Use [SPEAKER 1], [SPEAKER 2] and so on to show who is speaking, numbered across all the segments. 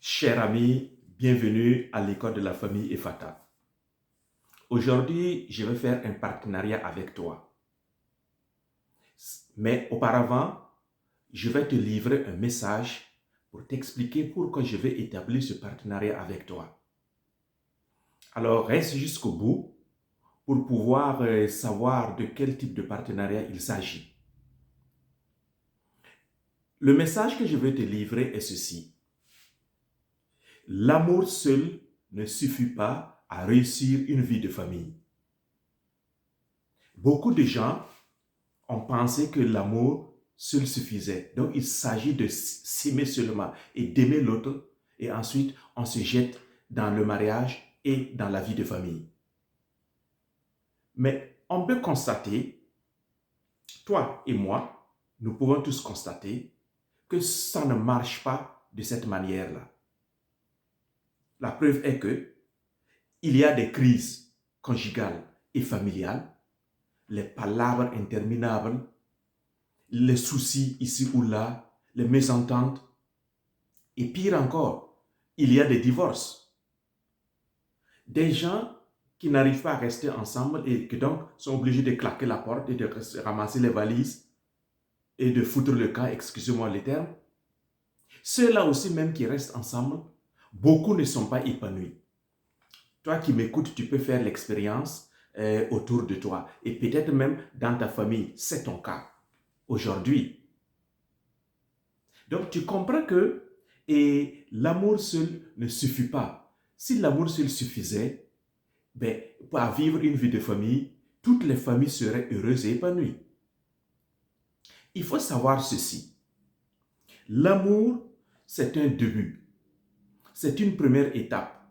[SPEAKER 1] Cher ami, bienvenue à l'école de la famille Efata. Aujourd'hui, je vais faire un partenariat avec toi. Mais auparavant, je vais te livrer un message pour t'expliquer pourquoi je vais établir ce partenariat avec toi. Alors, reste jusqu'au bout pour pouvoir savoir de quel type de partenariat il s'agit. Le message que je vais te livrer est ceci. L'amour seul ne suffit pas à réussir une vie de famille. Beaucoup de gens ont pensé que l'amour seul suffisait. Donc, il s'agit de s'aimer seulement et d'aimer l'autre. Et ensuite, on se jette dans le mariage et dans la vie de famille. Mais on peut constater, toi et moi, nous pouvons tous constater que ça ne marche pas de cette manière-là. La preuve est que il y a des crises conjugales et familiales, les palabres interminables, les soucis ici ou là, les mésententes. Et pire encore, il y a des divorces. Des gens qui n'arrivent pas à rester ensemble et qui donc sont obligés de claquer la porte et de ramasser les valises et de foutre le camp, excusez-moi le terme. Ceux-là aussi même qui restent ensemble, beaucoup ne sont pas épanouis. Toi qui m'écoutes, tu peux faire l'expérience autour de toi et peut-être même dans ta famille, c'est ton cas aujourd'hui. Donc tu comprends que l'amour seul ne suffit pas. Si l'amour seul suffisait, pour vivre une vie de famille, toutes les familles seraient heureuses et épanouies. Il faut savoir ceci. L'amour, c'est un début. C'est une première étape.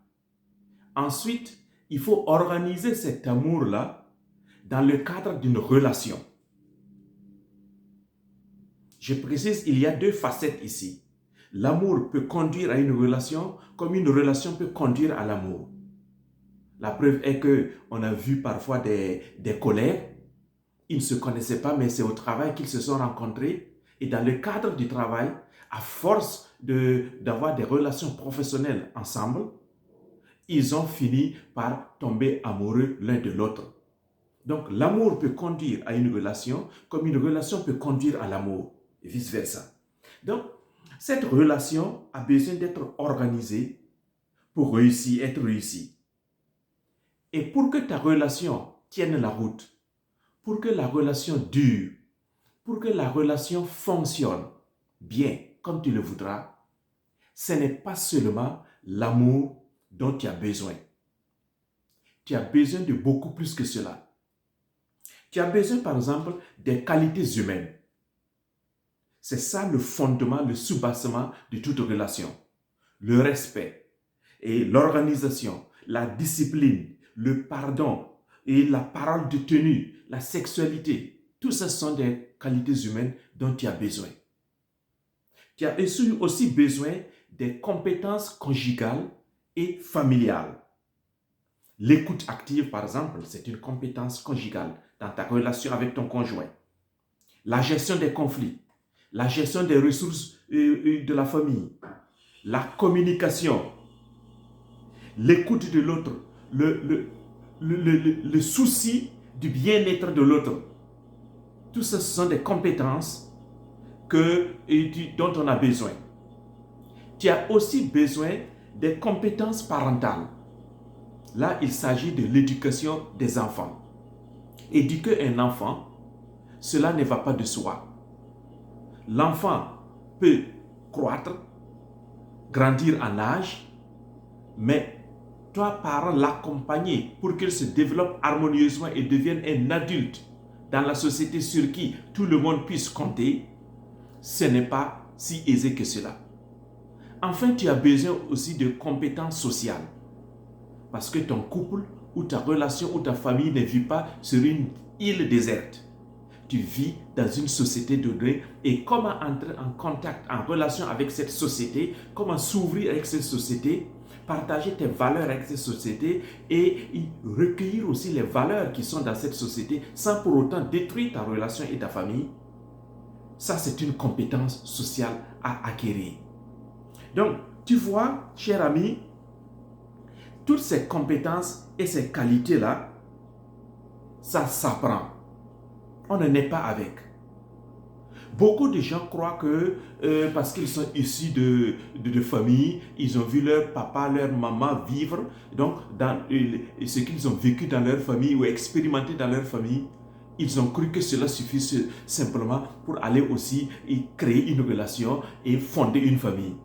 [SPEAKER 1] Ensuite, il faut organiser cet amour-là dans le cadre d'une relation. Je précise, il y a deux facettes ici. L'amour peut conduire à une relation comme une relation peut conduire à l'amour. La preuve est qu'on a vu parfois des collègues, ils ne se connaissaient pas, mais c'est au travail qu'ils se sont rencontrés. Et dans le cadre du travail, à force d'avoir des relations professionnelles ensemble, ils ont fini par tomber amoureux l'un de l'autre. Donc l'amour peut conduire à une relation comme une relation peut conduire à l'amour et vice-versa. Donc cette relation a besoin d'être organisée pour réussir, être réussie. Et pour que ta relation tienne la route, pour que la relation dure, pour que la relation fonctionne bien comme tu le voudras, ce n'est pas seulement l'amour dont tu as besoin. Tu as besoin de beaucoup plus que cela. Tu as besoin, par exemple, des qualités humaines. C'est ça le fondement, le soubassement de toute relation. Le respect et l'organisation, la discipline, le pardon et la parole de tenue, la sexualité. Tout ça sont des qualités humaines dont tu as besoin. Tu as aussi besoin des compétences conjugales et familiales. L'écoute active, par exemple, c'est une compétence conjugale dans ta relation avec ton conjoint. La gestion des conflits, la gestion des ressources de la famille, la communication, l'écoute de l'autre, le souci du bien-être de l'autre. Tout ça, ce sont des compétences dont on a besoin. Tu as aussi besoin des compétences parentales. Là, il s'agit de l'éducation des enfants. Éduquer un enfant, cela ne va pas de soi. L'enfant peut croître, grandir en âge, mais toi, parent, l'accompagner pour qu'il se développe harmonieusement et devienne un adulte dans la société sur qui tout le monde puisse compter, ce n'est pas si aisé que cela. Enfin, tu as besoin aussi de compétences sociales. Parce que ton couple ou ta relation ou ta famille ne vit pas sur une île déserte. Tu vis dans une société donnée et comment entrer en contact, en relation avec cette société, comment s'ouvrir avec cette société, partager tes valeurs avec cette société et recueillir aussi les valeurs qui sont dans cette société sans pour autant détruire ta relation et ta famille. Ça, c'est une compétence sociale à acquérir. Donc, Tu vois, cher ami, toutes ces compétences et ces qualités-là, ça s'apprend. On ne naît pas avec. Beaucoup de gens croient que parce qu'ils sont issus de familles, ils ont vu leur papa, leur maman vivre, donc dans ce qu'ils ont vécu dans leur famille ou expérimenté dans leur famille, ils ont cru que cela suffit simplement pour aller aussi et créer une relation et fonder une famille.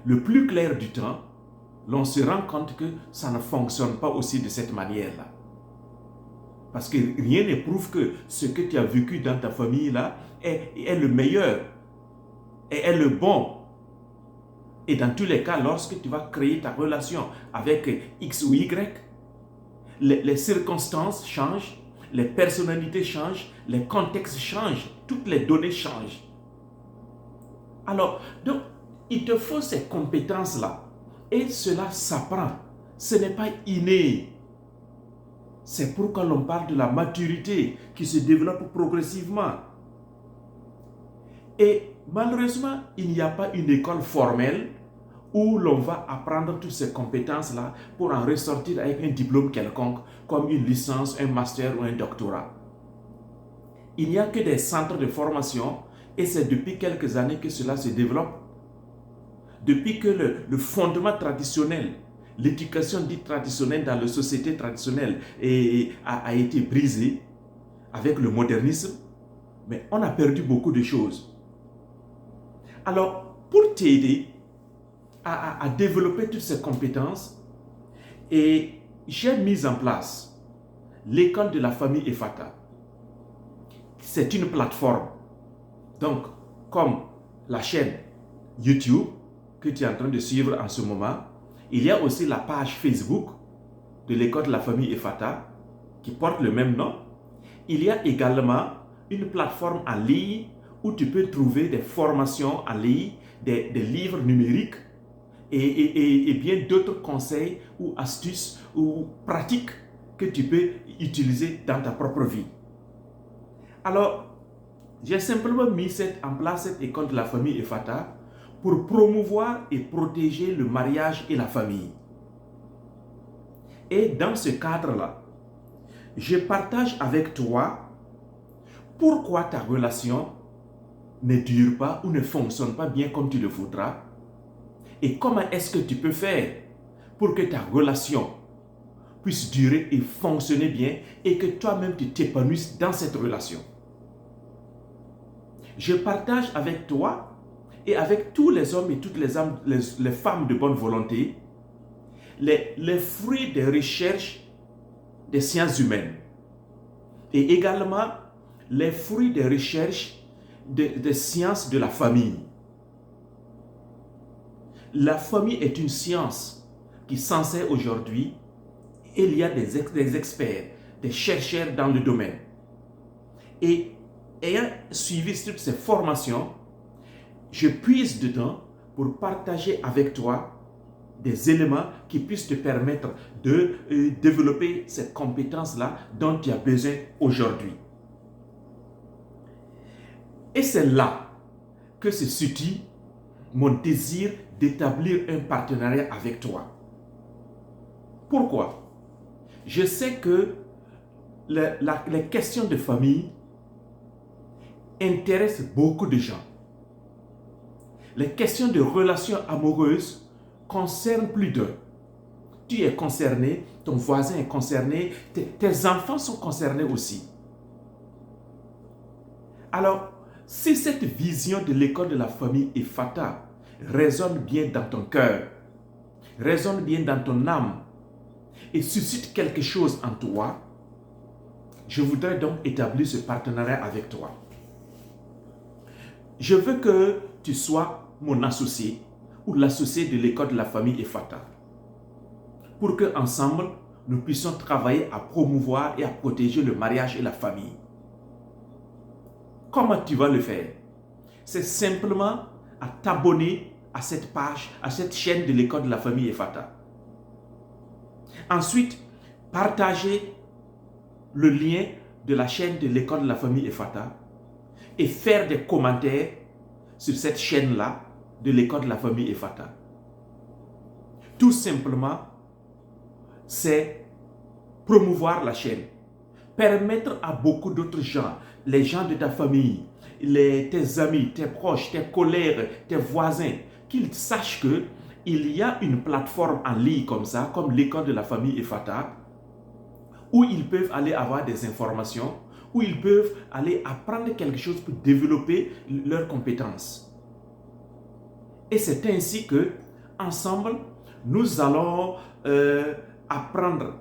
[SPEAKER 1] Le plus clair du temps, l'on se rend compte que ça ne fonctionne pas aussi de cette manière-là. Parce que rien ne prouve que ce que tu as vécu dans ta famille-là est le meilleur, est le bon. Et dans tous les cas, lorsque tu vas créer ta relation avec X ou Y, les circonstances changent, les personnalités changent, les contextes changent, toutes les données changent. Alors, donc, il te faut ces compétences-là. Et cela s'apprend. Ce n'est pas inné. C'est pourquoi l'on parle de la maturité qui se développe progressivement. Et malheureusement, il n'y a pas une école formelle où l'on va apprendre toutes ces compétences-là pour en ressortir avec un diplôme quelconque, comme une licence, un master ou un doctorat. Il n'y a que des centres de formation et c'est depuis quelques années que cela se développe. Depuis que le fondement traditionnel, l'éducation dite traditionnelle dans les sociétés traditionnelles a été brisée avec le modernisme, mais on a perdu beaucoup de choses. Alors, pour t'aider à développer toutes ces compétences, j'ai mis en place l'école de la famille Ephata. C'est une plateforme. Donc, comme la chaîne YouTube que tu es en train de suivre en ce moment, il y a aussi la page Facebook de l'école de la famille Ephata qui porte le même nom. Il y a également une plateforme en ligne où tu peux trouver des formations en ligne, des livres numériques et bien d'autres conseils ou astuces ou pratiques que tu peux utiliser dans ta propre vie. Alors, j'ai simplement mis en place cette école de la famille Ephata pour promouvoir et protéger le mariage et la famille. Et dans ce cadre-là, je partage avec toi pourquoi ta relation ne dure pas ou ne fonctionne pas bien comme tu le voudras et comment est-ce que tu peux faire pour que ta relation puisse durer et fonctionner bien et que toi-même tu t'épanouisses dans cette relation. Je partage avec toi et avec tous les hommes et toutes les femmes de bonne volonté les fruits des recherches des sciences humaines et également les fruits des recherches des sciences de la famille. La famille est une science qui s'en sert aujourd'hui et il y a des experts, des chercheurs dans le domaine. Et ayant suivi toutes ces formations, je puise dedans pour partager avec toi des éléments qui puissent te permettre de développer ces compétences-là dont tu as besoin aujourd'hui. Et c'est là que se situe mon désir d'établir un partenariat avec toi. Pourquoi? Je sais que les questions de famille intéressent beaucoup de gens. Les questions de relations amoureuses concernent plus d'un. Tu es concerné, ton voisin est concerné, tes enfants sont concernés aussi. Alors, si cette vision de l'école de la famille Ephata résonne bien dans ton cœur, résonne bien dans ton âme et suscite quelque chose en toi, je voudrais donc établir ce partenariat avec toi. Je veux que tu sois mon associé ou l'associé de l'école de la famille Ephata pour que ensemble nous puissions travailler à promouvoir et à protéger le mariage et la famille. Comment tu vas le faire? C'est simplement à t'abonner à cette page, à cette chaîne de l'école de la famille Ephata. Ensuite, partager le lien de la chaîne de l'école de la famille Ephata et faire des commentaires sur cette chaîne-là de l'école de la famille Ephata? Tout simplement, c'est promouvoir la chaîne. Permettre à beaucoup d'autres gens, les gens de ta famille, tes amis, tes proches, tes collègues, tes voisins, qu'ils sachent qu'il y a une plateforme en ligne comme ça, comme l'école de la famille Ephata, où ils peuvent aller avoir des informations, où ils peuvent aller apprendre quelque chose pour développer leurs compétences. Et c'est ainsi que, ensemble, nous allons apprendre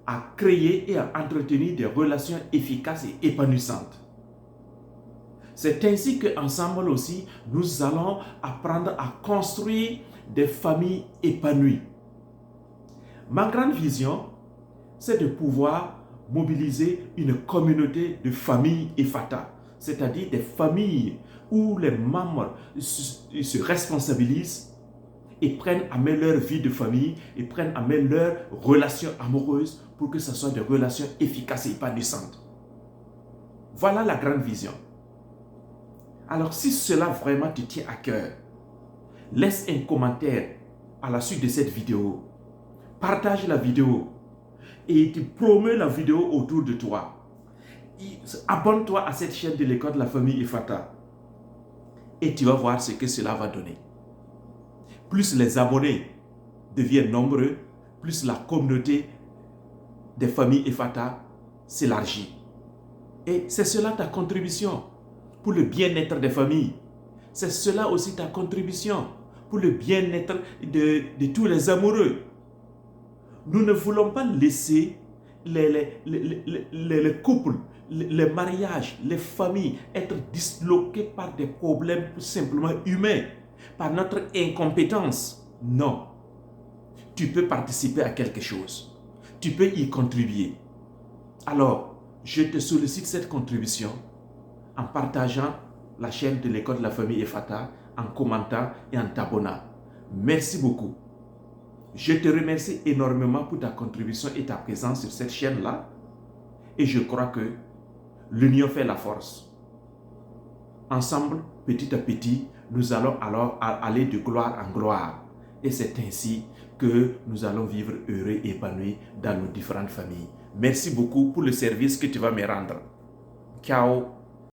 [SPEAKER 1] à créer et à entretenir des relations efficaces et épanouissantes. C'est ainsi qu'ensemble aussi, nous allons apprendre à construire des familles épanouies. Ma grande vision, c'est de pouvoir mobiliser une communauté de familles Ephata, c'est-à-dire des familles où les membres se responsabilisent et prennent à main leur vie de famille et prennent à main leurs relations amoureuses pour que ce soit des relations efficaces et épanouissantes. Voilà la grande vision. Alors si cela vraiment te tient à cœur, laisse un commentaire à la suite de cette vidéo. Partage la vidéo et tu promeux la vidéo autour de toi. Abonne-toi à cette chaîne de l'école de la famille Ephata et tu vas voir ce que cela va donner. Plus les abonnés deviennent nombreux, plus la communauté des familles Ephata s'élargit. Et c'est cela ta contribution pour le bien-être des familles. C'est cela aussi ta contribution pour le bien-être de tous les amoureux. Nous ne voulons pas laisser les couples, les mariages, les familles être disloqués par des problèmes simplement humains, par notre incompétence. Non. Tu peux participer à quelque chose. Tu peux y contribuer. Alors, je te sollicite cette contribution en partageant la chaîne de l'école de la famille Ephata, en commentant et en t'abonnant. Merci beaucoup. Je te remercie énormément pour ta contribution et ta présence sur cette chaîne-là. Et je crois que l'union fait la force. Ensemble, petit à petit, nous allons alors aller de gloire en gloire. Et c'est ainsi que nous allons vivre heureux et épanouis dans nos différentes familles. Merci beaucoup pour le service que tu vas me rendre. Ciao.